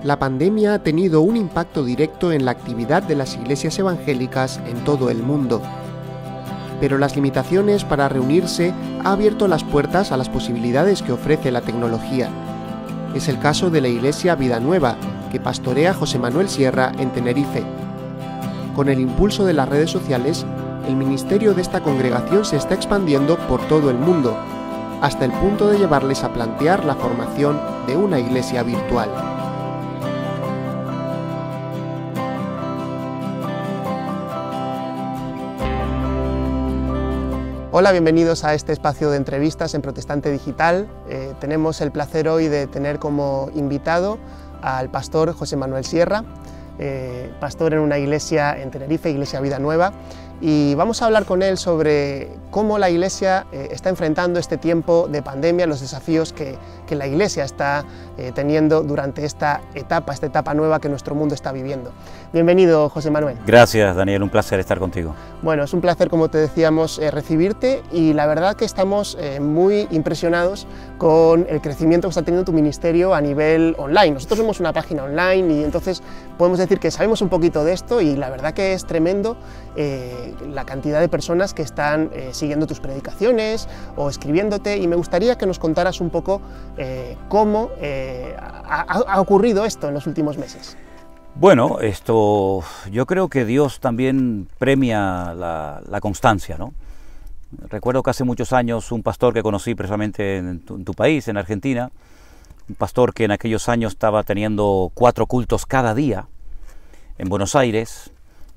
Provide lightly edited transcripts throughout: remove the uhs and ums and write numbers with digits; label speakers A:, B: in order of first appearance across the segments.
A: La pandemia ha tenido un impacto directo en la actividad de las iglesias evangélicas en todo el mundo. Pero las limitaciones para reunirse ha abierto las puertas a las posibilidades que ofrece la tecnología. Es el caso de la Iglesia Vida Nueva, que pastorea José Manuel Sierra en Tenerife. Con el impulso de las redes sociales, el ministerio de esta congregación se está expandiendo por todo el mundo, hasta el punto de llevarles a plantear la formación de una iglesia virtual. Hola, bienvenidos a este espacio de entrevistas en Protestante Digital. Tenemos el placer hoy de tener como invitado al pastor José Manuel Sierra, pastor en una iglesia en Tenerife, Iglesia Vida Nueva, y vamos a hablar con él sobre cómo la iglesia está enfrentando este tiempo de pandemia, los desafíos que la iglesia está teniendo durante esta etapa nueva que nuestro mundo está viviendo. Bienvenido, José Manuel.
B: Gracias, Daniel, un placer estar contigo.
A: Bueno, es un placer, como te decíamos, recibirte, y la verdad que estamos muy impresionados con el crecimiento que está teniendo tu ministerio a nivel online. Nosotros somos una página online y entonces podemos decir que sabemos un poquito de esto, y la verdad que es tremendo la cantidad de personas que están siguiendo tus predicaciones o escribiéndote, y me gustaría que nos contaras un poco cómo ha ocurrido esto en los últimos meses.
B: Bueno, yo creo que Dios también premia la constancia, ¿no? Recuerdo que hace muchos años un pastor que conocí precisamente en tu país, en Argentina, un pastor que en aquellos años estaba teniendo 4 cultos cada día en Buenos Aires.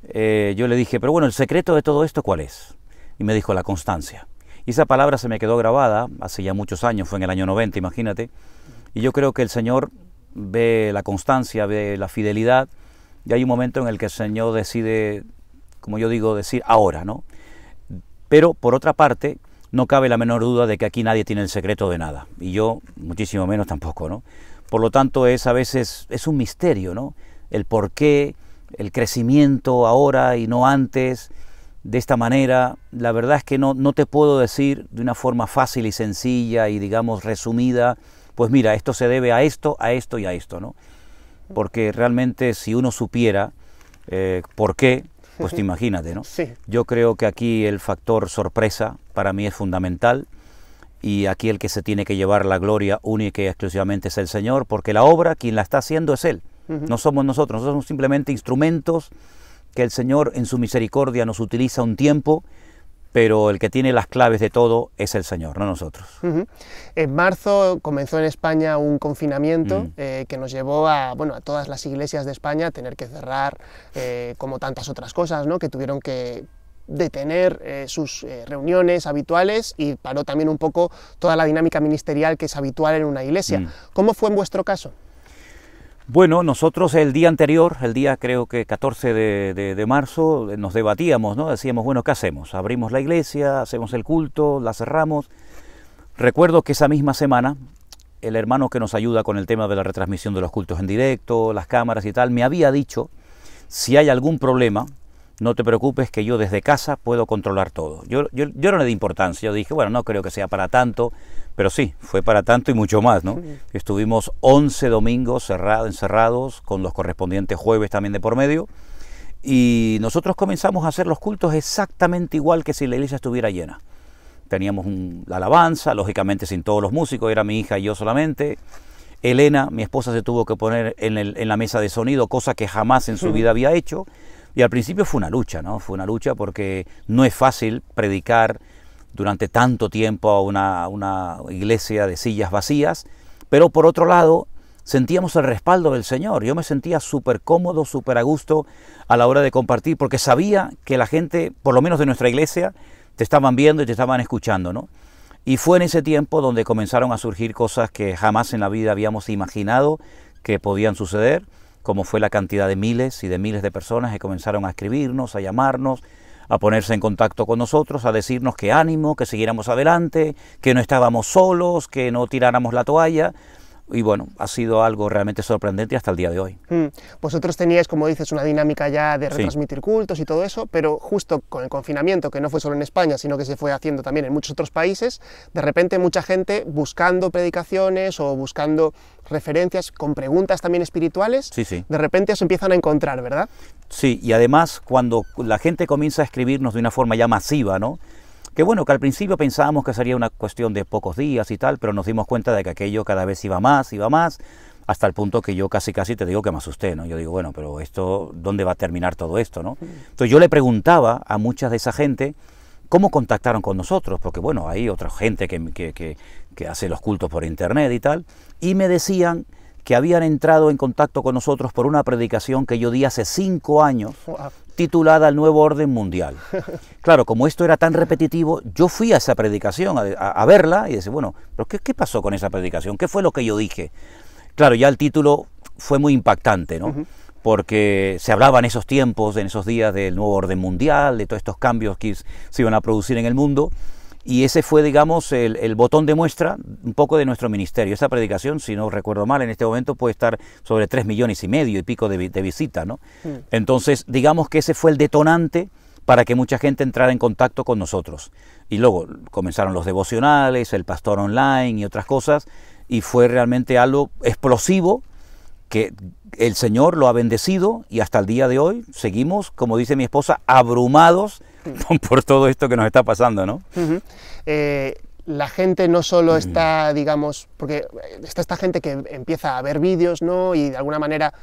B: Yo le dije, pero bueno, ¿el secreto de todo esto cuál es? Y me dijo, la constancia. Y esa palabra se me quedó grabada hace ya muchos años, fue en el año 90, imagínate. Y yo creo que el Señor ve la constancia, ve la fidelidad, y hay un momento en el que el Señor decide, como yo digo, decir ahora, ¿no? Pero por otra parte, no cabe la menor duda de que aquí nadie tiene el secreto de nada, y yo muchísimo menos tampoco, ¿no? Por lo tanto, a veces es un misterio, ¿no? El por qué, el crecimiento ahora y no antes, de esta manera. La verdad es que no te puedo decir de una forma fácil y sencilla y, digamos, resumida, pues mira, esto se debe a esto y a esto, ¿no? Porque realmente si uno supiera por qué, pues te imagínate, ¿no?
A: Sí.
B: Yo creo que aquí el factor sorpresa para mí es fundamental, y aquí el que se tiene que llevar la gloria única y exclusivamente es el Señor, porque la obra, quien la está haciendo es Él, no somos nosotros somos simplemente instrumentos que el Señor en su misericordia nos utiliza un tiempo, pero el que tiene las claves de todo es el Señor, no nosotros.
A: En marzo comenzó en España un confinamiento que nos llevó a todas las iglesias de España a tener que cerrar, como tantas otras cosas, ¿no? Que tuvieron que detener sus reuniones habituales, y paró también un poco toda la dinámica ministerial que es habitual en una iglesia. ¿Cómo fue en vuestro caso?
B: Bueno, nosotros el día anterior, el día creo que 14 de marzo, nos debatíamos, ¿no? Decíamos, bueno, ¿qué hacemos? ¿Abrimos la iglesia? ¿Hacemos el culto? ¿La cerramos? Recuerdo que esa misma semana, el hermano que nos ayuda con el tema de la retransmisión de los cultos en directo, las cámaras y tal, me había dicho, si hay algún problema, no te preocupes que yo desde casa puedo controlar todo. Yo no le di importancia, yo dije, bueno, no creo que sea para tanto, pero sí, fue para tanto y mucho más, ¿no? Estuvimos 11 domingos encerrados, con los correspondientes jueves también de por medio, y nosotros comenzamos a hacer los cultos exactamente igual que si la iglesia estuviera llena. Teníamos la alabanza, lógicamente sin todos los músicos, era mi hija y yo solamente. Elena, mi esposa, se tuvo que poner en la mesa de sonido, cosa que jamás en su vida había hecho. Y al principio fue una lucha, ¿no? Fue una lucha porque no es fácil predicar durante tanto tiempo a una iglesia de sillas vacías, pero por otro lado sentíamos el respaldo del Señor. Yo me sentía súper cómodo, súper a gusto a la hora de compartir, porque sabía que la gente, por lo menos de nuestra iglesia, te estaban viendo y te estaban escuchando, ¿no? Y fue en ese tiempo donde comenzaron a surgir cosas que jamás en la vida habíamos imaginado que podían suceder, como fue la cantidad de miles y de miles de personas que comenzaron a escribirnos, a llamarnos, a ponerse en contacto con nosotros, a decirnos que ánimo, que siguiéramos adelante, que no estábamos solos, que no tiráramos la toalla. y bueno, ha sido algo realmente sorprendente hasta el día de hoy.
A: Vosotros teníais, como dices, una dinámica ya de retransmitir cultos y todo eso, pero justo con el confinamiento, que no fue solo en España, sino que se fue haciendo también en muchos otros países, de repente mucha gente buscando predicaciones o buscando referencias con preguntas también espirituales, de repente os empiezan a encontrar, ¿verdad?
B: Sí, y además cuando la gente comienza a escribirnos de una forma ya masiva, ¿no? Que bueno, que al principio pensábamos que sería una cuestión de pocos días y tal, pero nos dimos cuenta de que aquello cada vez iba más, hasta el punto que yo casi te digo que me asusté, ¿no? Yo digo, bueno, pero esto, ¿dónde va a terminar todo esto, no? Entonces yo le preguntaba a mucha de esa gente cómo contactaron con nosotros, porque bueno, hay otra gente que hace los cultos por internet y tal, y me decían que habían entrado en contacto con nosotros por una predicación que yo di hace 5 años, titulada El Nuevo Orden Mundial. Claro, como esto era tan repetitivo, yo fui a esa predicación a verla y decía, bueno, ¿pero qué pasó con esa predicación? ¿Qué fue lo que yo dije? Claro, ya el título fue muy impactante, ¿no? Porque se hablaba en esos tiempos, en esos días del Nuevo Orden Mundial, de todos estos cambios que se iban a producir en el mundo, y ese fue, digamos, el botón de muestra un poco de nuestro ministerio. Esa predicación, si no recuerdo mal, en este momento puede estar sobre 3,5 millones y pico de visitas, ¿no? Entonces, digamos que ese fue el detonante para que mucha gente entrara en contacto con nosotros. Y luego comenzaron los devocionales, el pastor online y otras cosas, y fue realmente algo explosivo que el Señor lo ha bendecido, y hasta el día de hoy seguimos, como dice mi esposa, abrumados por todo esto que nos está pasando, ¿no?
A: La gente no solo está, digamos, porque está esta gente que empieza a ver vídeos, ¿no? Y de alguna manera,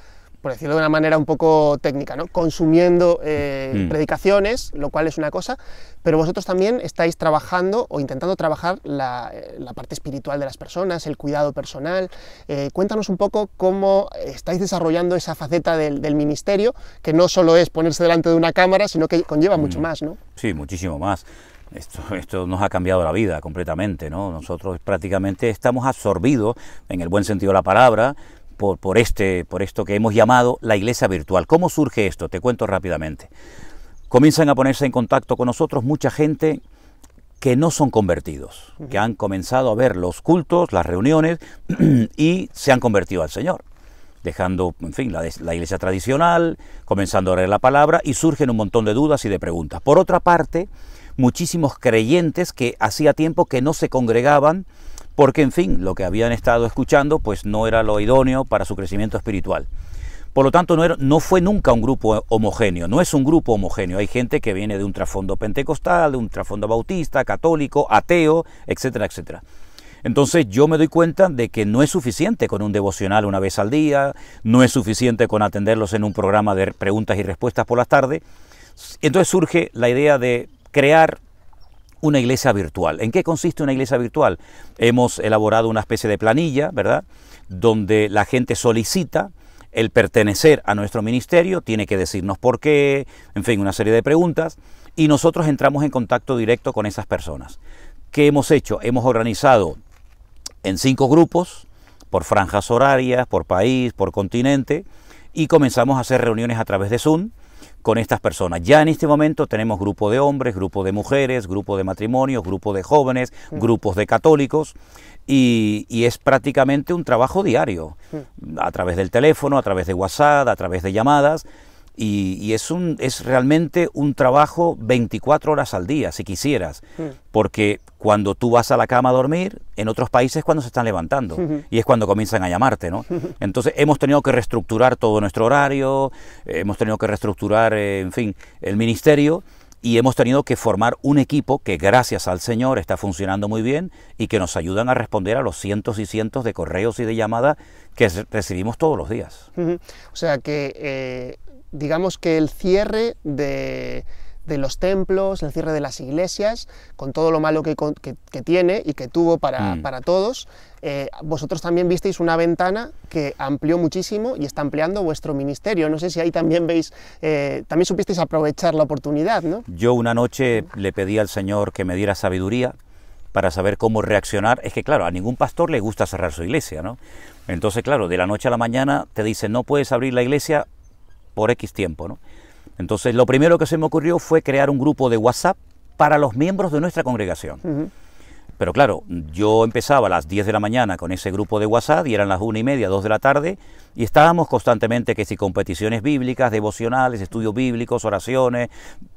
A: por decirlo de una manera un poco técnica, ¿no? Consumiendo predicaciones, lo cual es una cosa, pero vosotros también estáis trabajando o intentando trabajar la parte espiritual de las personas, el cuidado personal. Cuéntanos un poco cómo estáis desarrollando esa faceta del ministerio, que no solo es ponerse delante de una cámara, sino que conlleva mucho más, ¿no?
B: Sí, muchísimo más. Esto nos ha cambiado la vida completamente, ¿no? Nosotros prácticamente estamos absorbidos, en el buen sentido de la palabra, por esto que hemos llamado la iglesia virtual. ¿Cómo surge esto? Te cuento rápidamente. Comienzan a ponerse en contacto con nosotros mucha gente que no son convertidos, que han comenzado a ver los cultos, las reuniones, y se han convertido al Señor, dejando, en fin, la iglesia tradicional, comenzando a leer la palabra, y surgen un montón de dudas y de preguntas. Por otra parte, muchísimos creyentes que hacía tiempo que no se congregaban, porque, en fin, lo que habían estado escuchando pues no era lo idóneo para su crecimiento espiritual. Por lo tanto, no fue nunca un grupo homogéneo, no es un grupo homogéneo. Hay gente que viene de un trasfondo pentecostal, de un trasfondo bautista, católico, ateo, etcétera, etcétera. Entonces yo me doy cuenta de que no es suficiente con un devocional una vez al día, no es suficiente con atenderlos en un programa de preguntas y respuestas por las tardes. Entonces surge la idea de crear una iglesia virtual. ¿En qué consiste una iglesia virtual? Hemos elaborado una especie de planilla, ¿verdad?, donde la gente solicita el pertenecer a nuestro ministerio, tiene que decirnos por qué, en fin, una serie de preguntas, y nosotros entramos en contacto directo con esas personas. ¿Qué hemos hecho? Hemos organizado en 5 grupos, por franjas horarias, por país, por continente, y comenzamos a hacer reuniones a través de Zoom con estas personas. Ya en este momento tenemos grupo de hombres, grupo de mujeres, grupo de matrimonios, grupo de jóvenes, grupos de católicos, y es prácticamente un trabajo diario, a través del teléfono, a través de WhatsApp, a través de llamadas, y es realmente un trabajo 24 horas al día, si quisieras, porque cuando tú vas a la cama a dormir, en otros países es cuando se están levantando, y es cuando comienzan a llamarte, ¿no? Entonces hemos tenido que reestructurar todo nuestro horario, hemos tenido que reestructurar, en fin, el ministerio, y hemos tenido que formar un equipo que, gracias al Señor, está funcionando muy bien y que nos ayudan a responder a los cientos y cientos de correos y de llamadas que recibimos todos los días.
A: O sea que digamos que el cierre de los templos, el cierre de las iglesias, con todo lo malo que tiene y que tuvo para todos, vosotros también visteis una ventana que amplió muchísimo y está ampliando vuestro ministerio. No sé si ahí también veis, también supisteis aprovechar la oportunidad, ¿no?
B: Yo una noche le pedí al Señor que me diera sabiduría para saber cómo reaccionar. Es que, claro, a ningún pastor le gusta cerrar su iglesia, ¿no? Entonces, claro, de la noche a la mañana te dicen, no puedes abrir la iglesia por X tiempo, ¿no? Entonces, lo primero que se me ocurrió fue crear un grupo de WhatsApp para los miembros de nuestra congregación. Pero claro, yo empezaba a las 10 de la mañana con ese grupo de WhatsApp y eran las 1:30, 2 de la tarde y estábamos constantemente que si competiciones bíblicas, devocionales, estudios bíblicos, oraciones,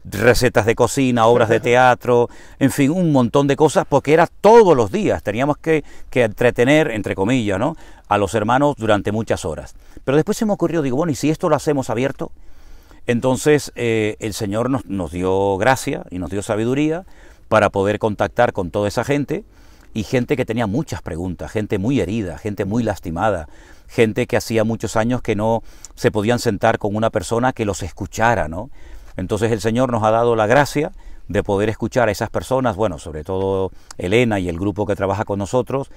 B: recetas de cocina, obras de teatro, en fin, un montón de cosas porque era todos los días, teníamos que entretener, entre comillas, ¿no?, a los hermanos durante muchas horas. Pero después se me ocurrió, digo, bueno, ¿y si esto lo hacemos abierto? Entonces el Señor nos dio gracia y nos dio sabiduría para poder contactar con toda esa gente, y gente que tenía muchas preguntas, gente muy herida, gente muy lastimada, gente que hacía muchos años que no se podían sentar con una persona que los escuchara, ¿no? Entonces el Señor nos ha dado la gracia de poder escuchar a esas personas, bueno, sobre todo Elena y el grupo que trabaja con nosotros.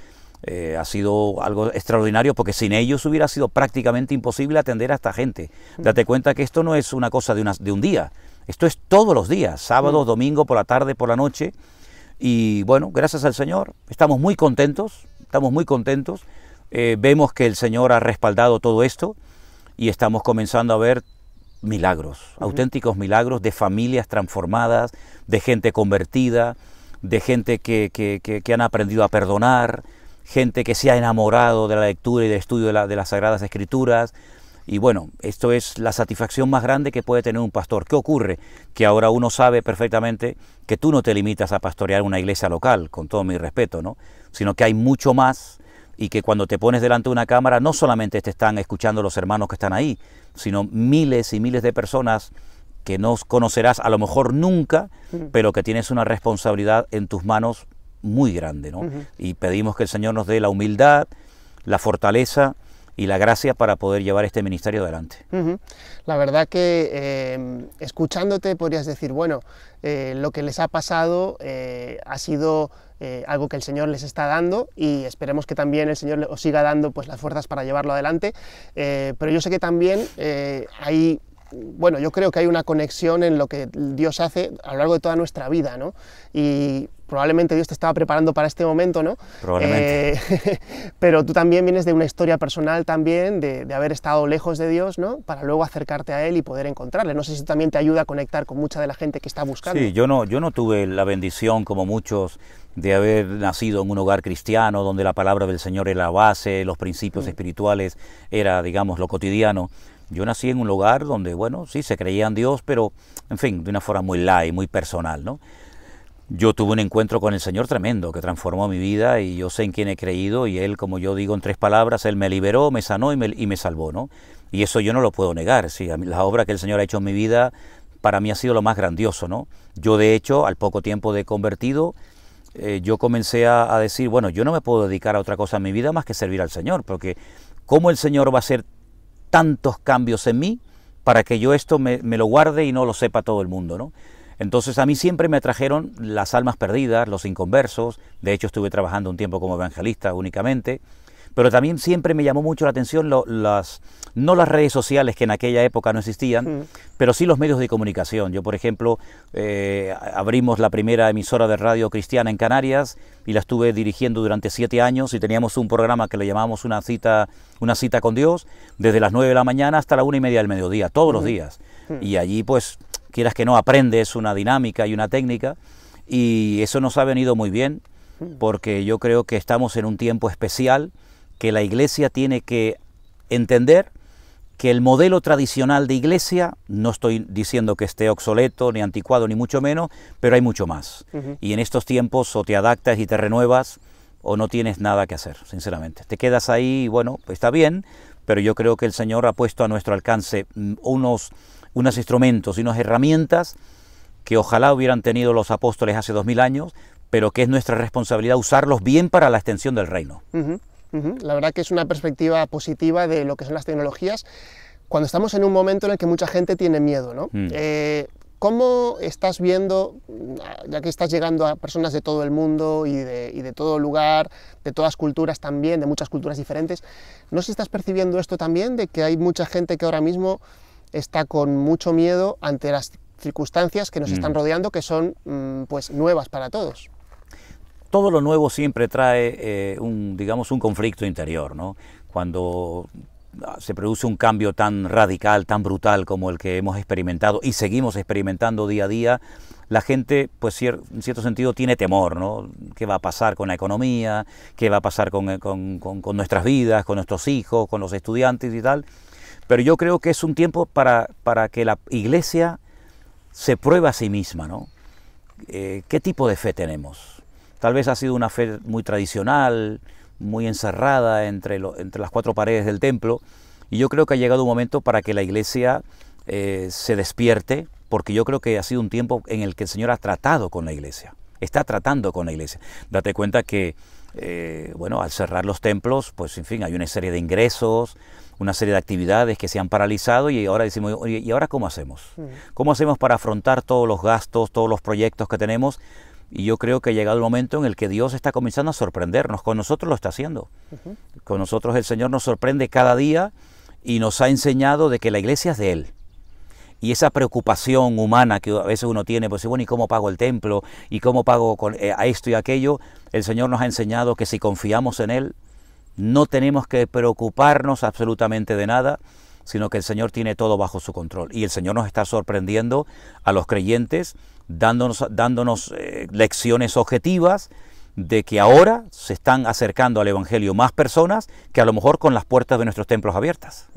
B: Ha sido algo extraordinario porque sin ellos hubiera sido prácticamente imposible atender a esta gente. Date cuenta que esto no es una cosa de un día, esto es todos los días, sábado, domingo, por la tarde, por la noche. Y bueno, gracias al Señor, estamos muy contentos, vemos que el Señor ha respaldado todo esto y estamos comenzando a ver milagros, auténticos milagros de familias transformadas, de gente convertida, de gente que han aprendido a perdonar, gente que se ha enamorado de la lectura y del estudio de las Sagradas Escrituras. Y bueno, esto es la satisfacción más grande que puede tener un pastor. ¿Qué ocurre? Que ahora uno sabe perfectamente que tú no te limitas a pastorear una iglesia local, con todo mi respeto, ¿no?, sino que hay mucho más, y que cuando te pones delante de una cámara no solamente te están escuchando los hermanos que están ahí, sino miles y miles de personas que no conocerás a lo mejor nunca, pero que tienes una responsabilidad en tus manos muy grande, ¿no? Y pedimos que el Señor nos dé la humildad, la fortaleza y la gracia para poder llevar este ministerio adelante.
A: La verdad que escuchándote podrías decir, bueno, lo que les ha pasado ha sido algo que el Señor les está dando, y esperemos que también el Señor os siga dando pues las fuerzas para llevarlo adelante, pero yo sé que también hay... Bueno, yo creo que hay una conexión en lo que Dios hace a lo largo de toda nuestra vida, ¿no? Y probablemente Dios te estaba preparando para este momento, ¿no?
B: Probablemente.
A: Pero tú también vienes de una historia personal también, de haber estado lejos de Dios, ¿no?, para luego acercarte a Él y poder encontrarle. No sé si también te ayuda a conectar con mucha de la gente que está buscando.
B: Sí, yo no tuve la bendición, como muchos, de haber nacido en un hogar cristiano, donde la palabra del Señor era la base, los principios espirituales era, digamos, lo cotidiano. Yo nací en un lugar donde, bueno, sí, se creía en Dios, pero, en fin, de una forma muy light, muy personal, ¿no? Yo tuve un encuentro con el Señor tremendo, que transformó mi vida, y yo sé en quién he creído, y Él, como yo digo en 3 palabras, Él me liberó, me sanó y me salvó, ¿no? Y eso yo no lo puedo negar, sí, la obra que el Señor ha hecho en mi vida, para mí ha sido lo más grandioso, ¿no? Yo, de hecho, al poco tiempo de convertido, yo comencé a decir, bueno, yo no me puedo dedicar a otra cosa en mi vida más que servir al Señor, porque ¿cómo el Señor va a hacer tantos cambios en mí para que yo esto me lo guarde y no lo sepa todo el mundo, ¿no? Entonces a mí siempre me atrajeron las almas perdidas, los inconversos. De hecho estuve trabajando un tiempo como evangelista únicamente, pero también siempre me llamó mucho la atención no las redes sociales, que en aquella época no existían, pero sí los medios de comunicación. Yo, por ejemplo, abrimos la primera emisora de radio cristiana en Canarias y la estuve dirigiendo durante 7 años, y teníamos un programa que le llamábamos una cita con Dios, desde las 9 de la mañana hasta la 1:30 del mediodía, todos los días. Y allí, pues, quieras que no, aprendes una dinámica y una técnica, y eso nos ha venido muy bien, porque yo creo que estamos en un tiempo especial, que la Iglesia tiene que entender que el modelo tradicional de iglesia, no estoy diciendo que esté obsoleto, ni anticuado, ni mucho menos, pero hay mucho más. Y en estos tiempos o te adaptas y te renuevas, o no tienes nada que hacer, sinceramente. Te quedas ahí, bueno, pues está bien, pero yo creo que el Señor ha puesto a nuestro alcance unos instrumentos y unas herramientas que ojalá hubieran tenido los apóstoles hace 2000 años, pero que es nuestra responsabilidad usarlos bien para la extensión del reino.
A: La verdad que es una perspectiva positiva de lo que son las tecnologías, cuando estamos en un momento en el que mucha gente tiene miedo, ¿no? ¿Cómo estás viendo, ya que estás llegando a personas de todo el mundo y de todo lugar, de todas culturas también, de muchas culturas diferentes, no sé si estás percibiendo esto también, de que hay mucha gente que ahora mismo está con mucho miedo ante las circunstancias que nos están rodeando, que son pues nuevas para todos?
B: Todo lo nuevo siempre trae digamos, un conflicto interior, ¿no? Cuando se produce un cambio tan radical, tan brutal como el que hemos experimentado y seguimos experimentando día a día, la gente, pues en cierto sentido, tiene temor, ¿no? ¿Qué va a pasar con la economía? ¿Qué va a pasar con nuestras vidas, con nuestros hijos, con los estudiantes y tal? Pero yo creo que es un tiempo para que la Iglesia se pruebe a sí misma, ¿no? ¿Qué tipo de fe tenemos? Tal vez ha sido una fe muy tradicional, muy encerrada entre las cuatro paredes del templo, y yo creo que ha llegado un momento para que la Iglesia se despierte, porque yo creo que ha sido un tiempo en el que el Señor ha tratado con la Iglesia, está tratando con la Iglesia. Date cuenta que, bueno, al cerrar los templos, pues en fin, hay una serie de ingresos, una serie de actividades que se han paralizado y ahora decimos, oye, ¿y ahora cómo hacemos? ¿Cómo hacemos para afrontar todos los gastos, todos los proyectos que tenemos? Y yo creo que ha llegado el momento en el que Dios está comenzando a sorprendernos, con nosotros lo está haciendo. Con nosotros el Señor nos sorprende cada día y nos ha enseñado de que la Iglesia es de Él. Y esa preocupación humana que a veces uno tiene, pues bueno, ¿y cómo pago el templo? ¿Y cómo pago a esto y aquello? El Señor nos ha enseñado que si confiamos en Él, no tenemos que preocuparnos absolutamente de nada, sino que el Señor tiene todo bajo su control. Y el Señor nos está sorprendiendo a los creyentes, dándonos lecciones objetivas de que ahora se están acercando al Evangelio más personas que a lo mejor con las puertas de nuestros templos abiertas.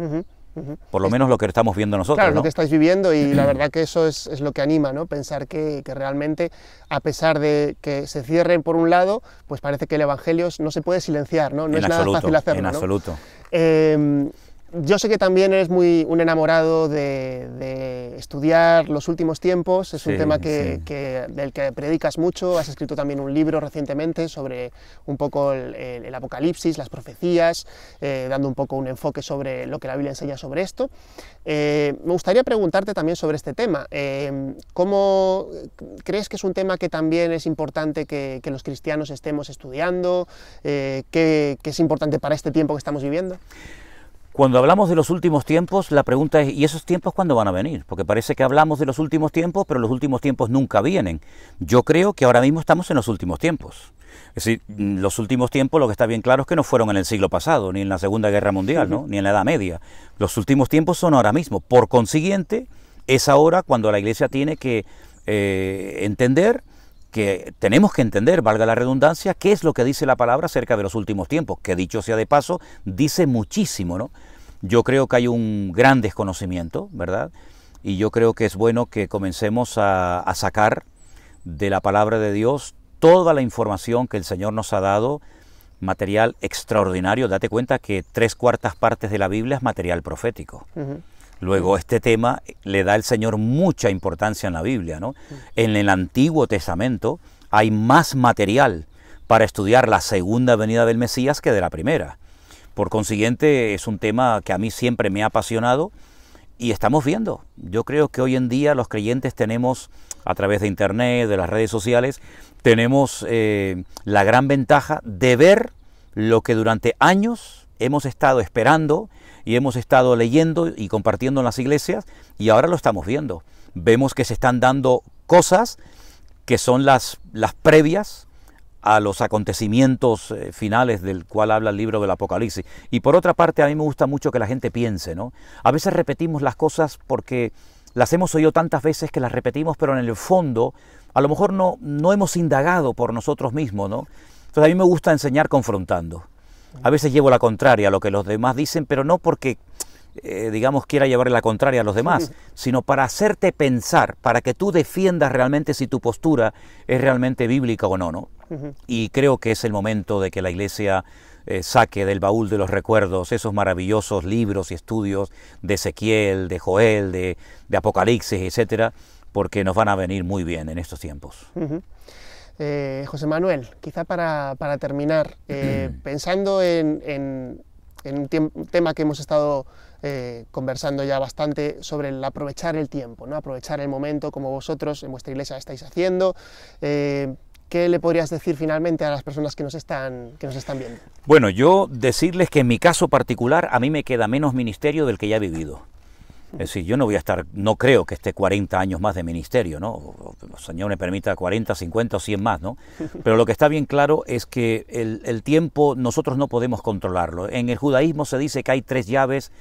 B: Por lo menos lo que estamos viendo nosotros.
A: Claro,
B: ¿no?
A: Lo que estáis viviendo, y la verdad que eso es lo que anima, ¿no? Pensar que realmente, a pesar de que se cierren por un lado, pues parece que el Evangelio no se puede silenciar, ¿no? No es nada fácil hacerlo,
B: en
A: ¿no?
B: absoluto.
A: Yo sé que también eres un enamorado de estudiar los últimos tiempos, es un tema del que predicas mucho, has escrito también un libro recientemente sobre un poco el Apocalipsis, las profecías, dando un poco un enfoque sobre lo que la Biblia enseña sobre esto. Me gustaría preguntarte también sobre este tema. ¿Cómo crees que es un tema que también es importante que los cristianos estemos estudiando? ¿Qué es importante para este tiempo que estamos viviendo?
B: Cuando hablamos de los últimos tiempos, la pregunta es, ¿y esos tiempos cuándo van a venir? Porque parece que hablamos de los últimos tiempos, pero los últimos tiempos nunca vienen. Yo creo que ahora mismo estamos en los últimos tiempos. Es decir, los últimos tiempos, lo que está bien claro es que no fueron en el siglo pasado, ni en la Segunda Guerra Mundial, ¿no? Ni en la Edad Media. Los últimos tiempos son ahora mismo. Por consiguiente, es ahora cuando la Iglesia tiene que entender, que tenemos que entender, valga la redundancia, qué es lo que dice la palabra acerca de los últimos tiempos, que dicho sea de paso, dice muchísimo, ¿no? Yo creo que hay un gran desconocimiento, ¿verdad? Y yo creo que es bueno que comencemos a sacar de la palabra de Dios toda la información que el Señor nos ha dado, material extraordinario. Date cuenta que 3/4 partes de la Biblia es material profético. Luego, este tema le da el Señor mucha importancia en la Biblia, ¿no? En el Antiguo Testamento hay más material para estudiar la segunda venida del Mesías que de la primera. Por consiguiente, es un tema que a mí siempre me ha apasionado y estamos viendo. Yo creo que hoy en día los creyentes tenemos, a través de Internet, de las redes sociales, tenemos la gran ventaja de ver lo que durante años hemos estado esperando y hemos estado leyendo y compartiendo en las iglesias, y ahora lo estamos viendo. Vemos que se están dando cosas que son las previas a los acontecimientos finales del cual habla el libro del Apocalipsis. Y por otra parte, a mí me gusta mucho que la gente piense, ¿no? A veces repetimos las cosas porque las hemos oído tantas veces que las repetimos, pero en el fondo a lo mejor no hemos indagado por nosotros mismos, ¿no? Entonces a mí me gusta enseñar confrontando. A veces llevo la contraria a lo que los demás dicen, pero no porque, digamos, quiera llevarle la contraria a los demás, sino para hacerte pensar, para que tú defiendas realmente si tu postura es realmente bíblica o no, ¿no? Y creo que es el momento de que la Iglesia saque del baúl de los recuerdos esos maravillosos libros y estudios de Ezequiel, de Joel, de Apocalipsis, etcétera, porque nos van a venir muy bien en estos tiempos.
A: José Manuel, quizá para terminar, pensando en un tema que hemos estado conversando ya bastante sobre el aprovechar el tiempo, ¿no? Aprovechar el momento, como vosotros en vuestra iglesia estáis haciendo. ¿Qué le podrías decir finalmente a las personas que nos están viendo? Bueno,
B: yo decirles que en mi caso particular a mí me queda menos ministerio del que ya he vivido. Es decir, yo no voy a estar, no creo que esté 40 años más de ministerio, ¿no? El Señor me permita 40, 50 o 100 más, ¿no? Pero lo que está bien claro es que el tiempo nosotros no podemos controlarlo. En el judaísmo se dice que hay 3 llaves.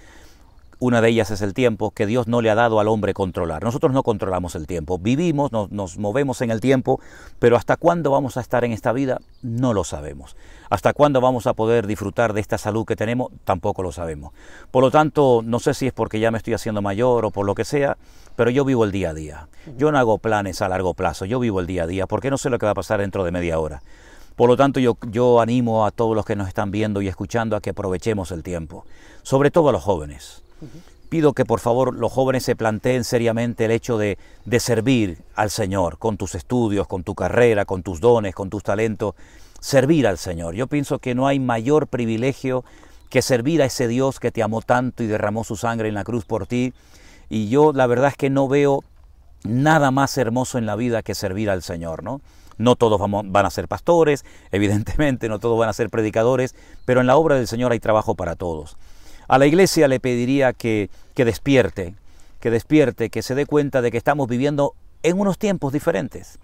B: Una de ellas es el tiempo, que Dios no le ha dado al hombre controlar. Nosotros no controlamos el tiempo, vivimos, nos movemos en el tiempo, pero hasta cuándo vamos a estar en esta vida no lo sabemos. Hasta cuándo vamos a poder disfrutar de esta salud que tenemos tampoco lo sabemos. Por lo tanto, no sé si es porque ya me estoy haciendo mayor o por lo que sea, pero yo vivo el día a día. Yo no hago planes a largo plazo, yo vivo el día a día, porque no sé lo que va a pasar dentro de media hora. Por lo tanto, yo animo a todos los que nos están viendo y escuchando a que aprovechemos el tiempo, sobre todo a los jóvenes. Pido que por favor los jóvenes se planteen seriamente el hecho de servir al Señor con tus estudios, con tu carrera, con tus dones, con tus talentos, servir al Señor. Yo pienso que no hay mayor privilegio que servir a ese Dios que te amó tanto y derramó su sangre en la cruz por ti. Y yo la verdad es que no veo nada más hermoso en la vida que servir al Señor, ¿no? No todos van a ser pastores, evidentemente, no todos van a ser predicadores, pero en la obra del Señor hay trabajo para todos. A la iglesia le pediría que despierte, que se dé cuenta de que estamos viviendo en unos tiempos diferentes,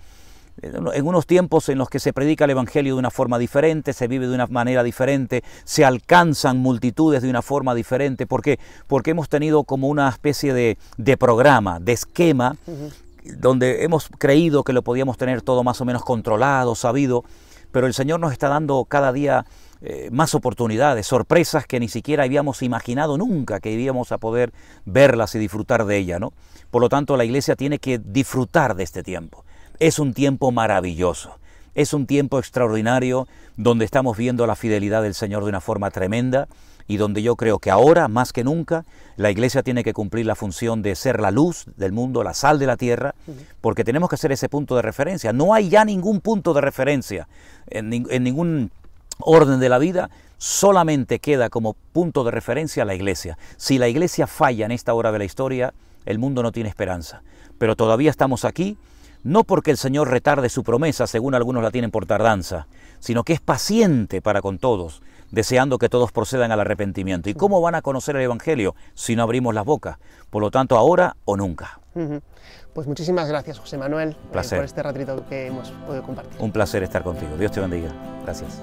B: en unos tiempos en los que se predica el Evangelio de una forma diferente, se vive de una manera diferente, se alcanzan multitudes de una forma diferente. ¿Por qué? Porque hemos tenido como una especie de programa, de esquema, donde hemos creído que lo podíamos tener todo más o menos controlado, sabido, pero el Señor nos está dando cada día más oportunidades, sorpresas que ni siquiera habíamos imaginado nunca que íbamos a poder verlas y disfrutar de ellas, ¿no? Por lo tanto, la iglesia tiene que disfrutar de este tiempo. Es un tiempo maravilloso, es un tiempo extraordinario donde estamos viendo la fidelidad del Señor de una forma tremenda y donde yo creo que ahora, más que nunca, la iglesia tiene que cumplir la función de ser la luz del mundo, la sal de la tierra, porque tenemos que ser ese punto de referencia. No hay ya ningún punto de referencia en ningún orden de la vida, solamente queda como punto de referencia la iglesia. Si la iglesia falla en esta hora de la historia, el mundo no tiene esperanza. Pero todavía estamos aquí, no porque el Señor retarde su promesa, según algunos la tienen por tardanza, sino que es paciente para con todos, deseando que todos procedan al arrepentimiento. ¿Y cómo van a conocer el Evangelio si no abrimos las bocas? Por lo tanto, ahora o nunca.
A: Pues muchísimas gracias, José Manuel, por
B: Placer.
A: este ratito que hemos podido compartir.
B: Un placer estar contigo. Dios te bendiga. Gracias.